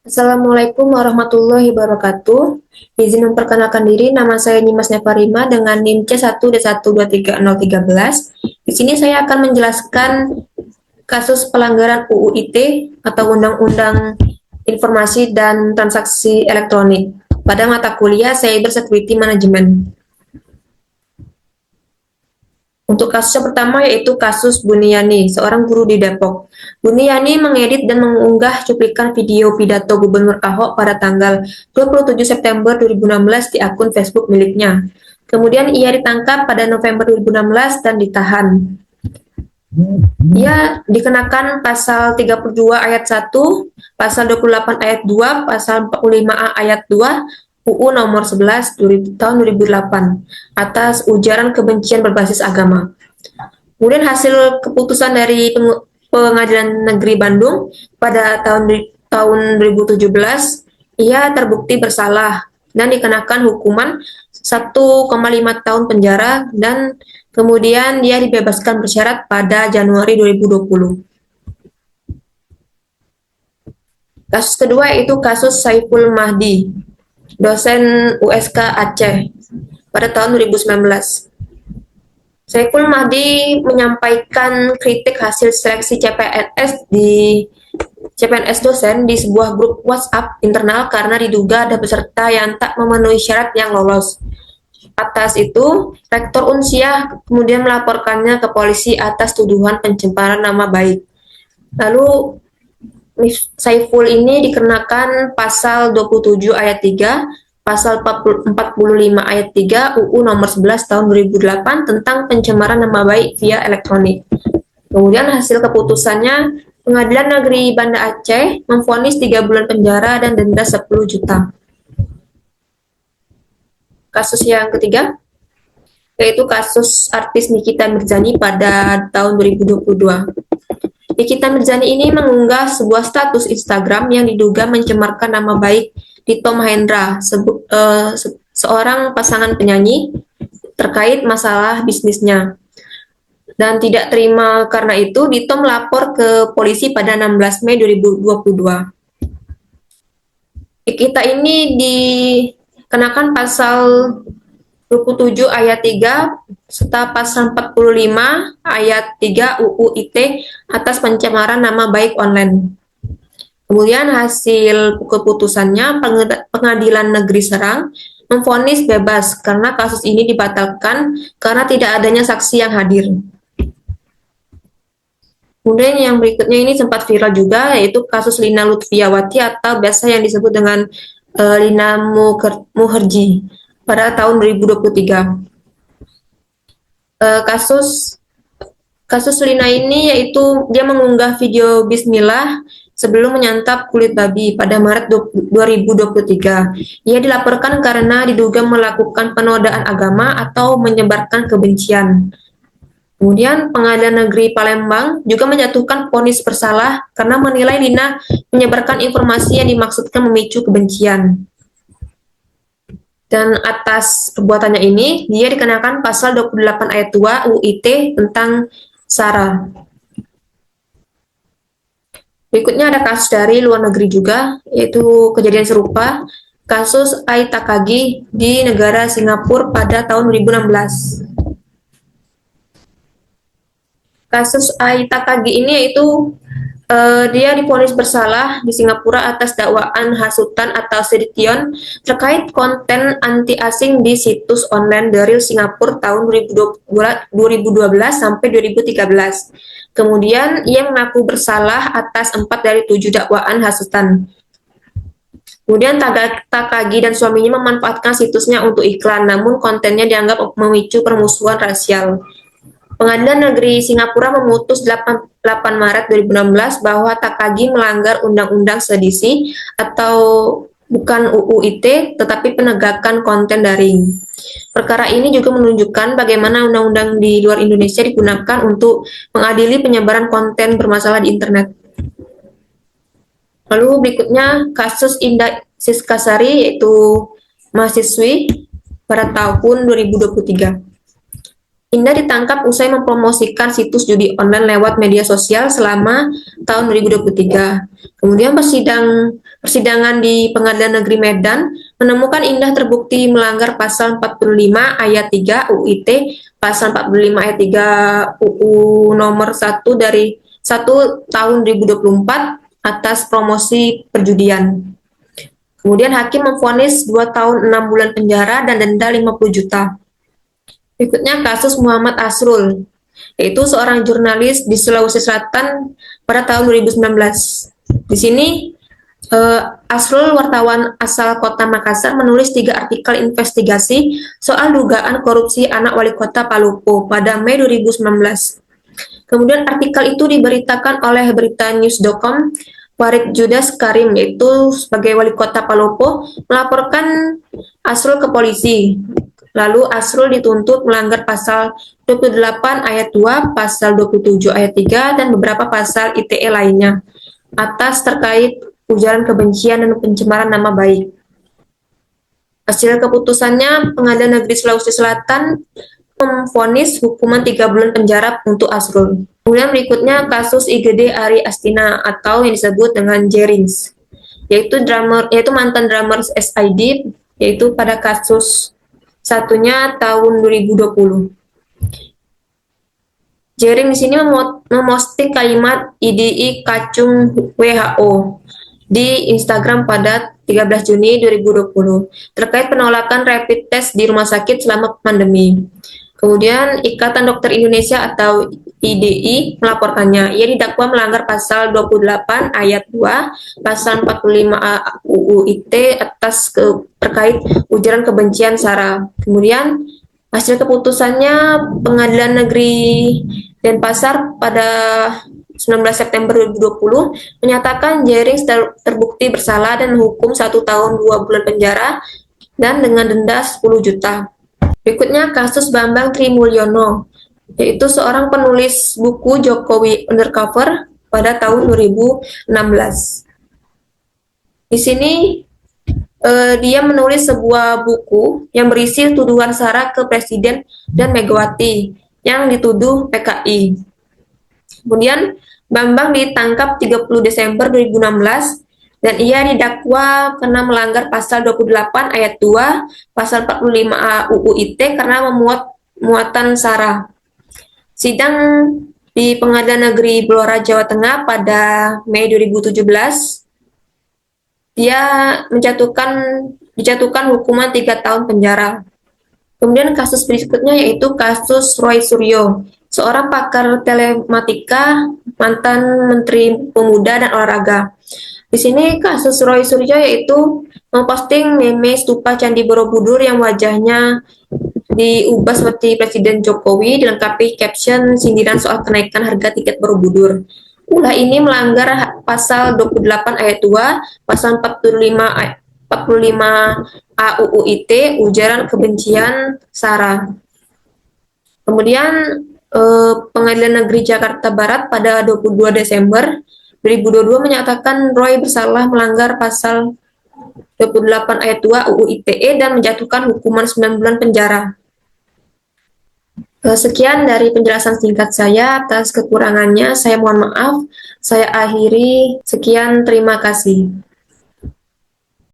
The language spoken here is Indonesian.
Assalamualaikum warahmatullahi wabarakatuh. Izin memperkenalkan diri, nama saya Nyimas Nevarima dengan NIM C1D1230313. Di sini saya akan menjelaskan kasus pelanggaran UU ITE atau Undang-Undang Informasi dan Transaksi Elektronik pada mata kuliah Cyber Security Management. Untuk kasus yang pertama yaitu kasus Buniyani, seorang guru di Depok. Buniyani mengedit dan mengunggah cuplikan video pidato Gubernur Ahok pada tanggal 27 September 2016 di akun Facebook miliknya. Kemudian ia ditangkap pada November 2016 dan ditahan. Ia dikenakan pasal 32 ayat 1, pasal 28 ayat 2, pasal 45A ayat 2, UU nomor 11 tahun 2008 atas ujaran kebencian berbasis agama. Kemudian hasil keputusan dari Pengadilan Negeri Bandung pada tahun 2017, ia terbukti bersalah dan dikenakan hukuman 1,5 tahun penjara dan kemudian dia dibebaskan bersyarat pada Januari 2020. Kasus kedua yaitu kasus Saiful Mahdi, dosen USK Aceh pada tahun 2019. Saiful Mahdi menyampaikan kritik hasil seleksi CPNS dosen di sebuah grup WhatsApp internal karena diduga ada peserta yang tak memenuhi syarat yang lolos. Atas itu, Rektor Unsiah kemudian melaporkannya ke polisi atas tuduhan pencemaran nama baik. Lalu Saiful ini dikenakan pasal 27 ayat 3, pasal 45 ayat 3 UU nomor 11 tahun 2008 tentang pencemaran nama baik via elektronik. Kemudian hasil keputusannya, Pengadilan Negeri Banda Aceh memvonis 3 bulan penjara dan denda 10 juta. Kasus yang ketiga yaitu kasus artis Nikita Mirzani pada tahun 2022. Nikita Mirzani ini mengunggah sebuah status Instagram yang diduga mencemarkan nama baik Dito Mahendra, seorang pasangan penyanyi, terkait masalah bisnisnya. Dan tidak terima karena itu, Dito melapor ke polisi pada 16 Mei 2022. Nikita ini dikenakan pasal 27 ayat 3 serta pasal 45 ayat 3 UU ITE atas pencemaran nama baik online. Kemudian hasil keputusannya, Pengadilan Negeri Serang memvonis bebas karena kasus ini dibatalkan karena tidak adanya saksi yang hadir. Kemudian yang berikutnya ini sempat viral juga, yaitu kasus Lina Lutfiawati atau biasa yang disebut dengan Lina Muherji pada tahun 2023. Kasus Lina ini yaitu dia mengunggah video Bismillah sebelum menyantap kulit babi pada Maret 2023. Ia dilaporkan karena diduga melakukan penodaan agama atau menyebarkan kebencian. Kemudian Pengadilan Negeri Palembang juga menjatuhkan vonis bersalah karena menilai Lina menyebarkan informasi yang dimaksudkan memicu kebencian. Dan atas perbuatannya ini, dia dikenakan pasal 28 ayat 2 UU ITE tentang SARA. Berikutnya ada kasus dari luar negeri juga, yaitu kejadian serupa, kasus Ai Takagi di negara Singapura pada tahun 2016. Kasus Ai Takagi ini yaitu dia divonis bersalah di Singapura atas dakwaan hasutan atau sedition terkait konten anti asing di situs online dari Singapura tahun 2012 sampai 2013. Kemudian ia mengaku bersalah atas 4 dari 7 dakwaan hasutan. Kemudian Takagi dan suaminya memanfaatkan situsnya untuk iklan, namun kontennya dianggap memicu permusuhan rasial. Pengadilan Negeri Singapura memutus 8 Maret 2016 bahwa Takagi melanggar Undang-Undang Sedisi atau bukan UU ITE, tetapi penegakan konten daring. Perkara ini juga menunjukkan bagaimana undang-undang di luar Indonesia digunakan untuk mengadili penyebaran konten bermasalah di internet. Lalu berikutnya kasus Indah Siskasari, yaitu mahasiswi pada tahun 2023. Indah ditangkap usai mempromosikan situs judi online lewat media sosial selama tahun 2023. Kemudian persidangan di Pengadilan Negeri Medan menemukan Indah terbukti melanggar pasal 45 ayat 3 UU ITE, pasal 45 ayat 3 UU nomor 1 dari 1 tahun 2024 atas promosi perjudian. Kemudian hakim memvonis 2 tahun 6 bulan penjara dan denda 50 juta. Berikutnya kasus Muhammad Asrul, yaitu seorang jurnalis di Sulawesi Selatan pada tahun 2019. Di sini Asrul, wartawan asal kota Makassar, menulis 3 artikel investigasi soal dugaan korupsi anak wali kota Palopo pada Mei 2019. Kemudian artikel itu diberitakan oleh beritanews.com. Farid Judas Karim, yaitu sebagai wali kota Palopo, melaporkan Asrul ke polisi. Lalu Asrul dituntut melanggar pasal 28 ayat 2, pasal 27 ayat 3, dan beberapa pasal ITE lainnya atas terkait ujaran kebencian dan pencemaran nama baik. Hasil keputusannya, Pengadilan Negeri Sulawesi Selatan memvonis hukuman 3 bulan penjara untuk Asrul. Kemudian berikutnya kasus IGD Ari Astina atau yang disebut dengan Jerings, yaitu mantan drummer SID, yaitu pada kasus satunya tahun 2020. Jering di sini memosting kalimat IDI kacung WHO di Instagram pada 13 Juni 2020 terkait penolakan rapid test di rumah sakit selama pandemi. Kemudian Ikatan Dokter Indonesia atau IDI melaporkannya. Ia didakwa melanggar pasal 28 ayat 2, pasal 45 UU ITE atas terkait ujaran kebencian SARA. Kemudian hasil keputusannya, Pengadilan Negeri Denpasar pada 19 September 2020 menyatakan Jerings terbukti bersalah dan hukum 1 tahun 2 bulan penjara dan dengan denda 10 juta. Berikutnya kasus Bambang Trimulyono, yaitu seorang penulis buku Jokowi Undercover pada tahun 2016. Di sini dia menulis sebuah buku yang berisi tuduhan SARA ke Presiden dan Megawati yang dituduh PKI. Kemudian Bambang ditangkap 30 Desember 2016 dan ia didakwa karena melanggar pasal 28 ayat 2, pasal 45A UU ITE karena memuat muatan SARA. Sidang di Pengadilan Negeri Blora, Jawa Tengah pada Mei 2017, dia dijatuhkan hukuman 3 tahun penjara. Kemudian kasus berikutnya yaitu kasus Roy Suryo, seorang pakar telematika, mantan Menteri Pemuda dan Olahraga. Di sini kasus Roy Suryo yaitu memposting meme stupa Candi Borobudur yang wajahnya diubah seperti Presiden Jokowi dilengkapi caption sindiran soal kenaikan harga tiket Borobudur. Ulah ini melanggar pasal 28 ayat 2, pasal 45 AUU ITE, ujaran kebencian SARA. Kemudian Pengadilan Negeri Jakarta Barat pada 22 Desember 2022 menyatakan Roy bersalah melanggar pasal 28 ayat 2 UU ITE dan menjatuhkan hukuman 9 bulan penjara. Sekian dari penjelasan singkat saya. Atas kekurangannya saya mohon maaf. Saya akhiri. Sekian, terima kasih.